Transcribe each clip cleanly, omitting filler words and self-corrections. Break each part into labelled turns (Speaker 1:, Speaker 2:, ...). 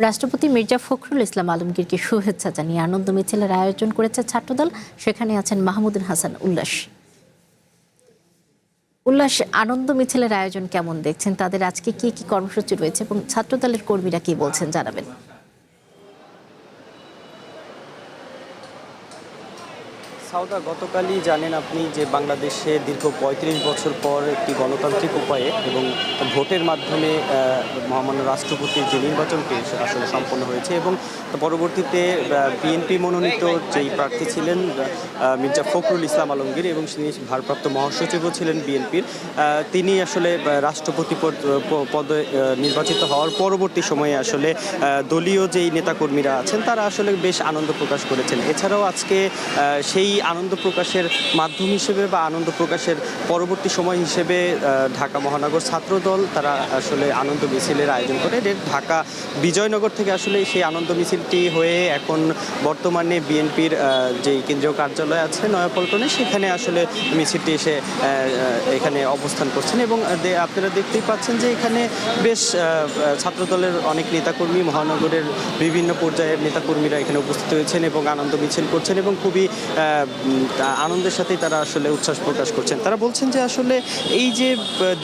Speaker 1: রাষ্ট্রপতি মির্জা ফখরুল ইসলাম আলমগীরকে শুভেচ্ছা জানিয়ে আনন্দ মিছিলের আয়োজন করেছে ছাত্রদল। সেখানে আছেন মাহমুদুল হাসান উল্লাস। উল্লাস, আনন্দ মিছিলের আয়োজন কেমন দেখছেন? তাদের আজকে কি কি কর্মসূচি রয়েছে এবং ছাত্রদলের কর্মীরা কি বলছেন জানাবেন।
Speaker 2: সাউদা, গতকালই জানেন আপনি যে বাংলাদেশে দীর্ঘ ৩৫ বছর পর একটি গণতান্ত্রিক উপায়ে এবং ভোটের মাধ্যমে মহামান্য রাষ্ট্রপতির যে নির্বাচনটি আসলে সম্পন্ন হয়েছে এবং পরবর্তীতে বিএনপি মনোনীত যেই প্রার্থী ছিলেন মির্জা ফখরুল ইসলাম আলমগীর এবং তিনি ভারপ্রাপ্ত মহাসচিবও ছিলেন বিএনপির, তিনি আসলে রাষ্ট্রপতি পদে নির্বাচিত হওয়ার পরবর্তী সময়ে আসলে দলীয় যেই নেতাকর্মীরা আছেন তারা আসলে বেশ আনন্দ প্রকাশ করেছেন। এছাড়াও আজকে সেই আনন্দ প্রকাশের মাধ্যম হিসেবে বা আনন্দ প্রকাশের পরবর্তী সময় হিসেবে ঢাকা মহানগর ছাত্রদল তারা আসলে আনন্দ মিছিলের আয়োজন করে। ঢাকা বিজয়নগর থেকে আসলে সেই আনন্দ মিছিলটি হয়ে এখন বর্তমানে বিএনপির যেই কেন্দ্রীয় কার্যালয় আছে নয়াপল্টনে, সেখানে আসলে মিছিলটি এসে এখানে অবস্থান করছেন এবং আপনারা দেখতেই পাচ্ছেন যে এখানে বেশ ছাত্রদলের অনেক নেতাকর্মী, মহানগরের বিভিন্ন পর্যায়ের নেতাকর্মীরা এখানে উপস্থিত হয়েছেন এবং আনন্দ মিছিল করছেন এবং খুবই আনন্দের সাথেই তারা আসলে উচ্ছ্বাস প্রকাশ করছেন। তারা বলছেন যে আসলে এই যে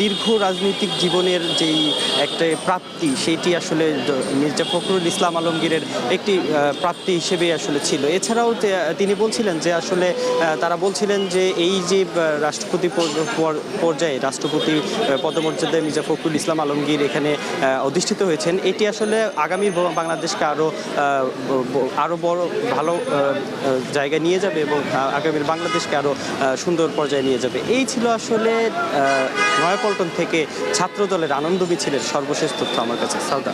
Speaker 2: দীর্ঘ রাজনৈতিক জীবনের যেই একটা প্রাপ্তি, সেইটি আসলে মির্জা ফখরুল ইসলাম আলমগীরের একটি প্রাপ্তি হিসেবে আসলে ছিল। এছাড়াও তিনি বলছিলেন যে আসলে তারা বলছিলেন যে এই যে রাষ্ট্রপতি পর্যায়ে রাষ্ট্রপতি পদমর্যাদায় মির্জা ফখরুল ইসলাম আলমগীর এখানে অধিষ্ঠিত হয়েছেন, এটি আসলে আগামী বাংলাদেশকে আরও বড় ভালো জায়গায় নিয়ে যাবে এবং আগামীর বাংলাদেশকে আরও সুন্দর পর্যায়ে নিয়ে যাবে। এই ছিল আসলে নয়াপল্টন থেকে ছাত্রদলের আনন্দ মিছিলের সর্বশেষ তথ্য আমার কাছে। সাউদা।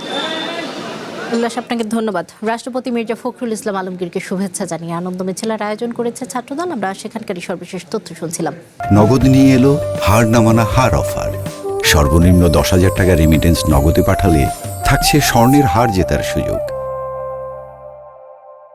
Speaker 1: উল্লাস, আপনাকে ধন্যবাদ। রাষ্ট্রপতি মির্জা ফখরুল ইসলাম আলমগীরকে শুভেচ্ছা জানিয়ে আনন্দ মিছিলের আয়োজন করেছে ছাত্রদল। আমরা সেখানকারই সর্বশেষ তথ্য শুনছিলাম।
Speaker 3: নগদ নিয়ে এলো হার নামানা হার অফার। সর্বনিম্ন ১০,০০০ টাকা রেমিটেন্স নগদে পাঠালে থাকছে স্বর্ণের হার জেতার সুযোগ।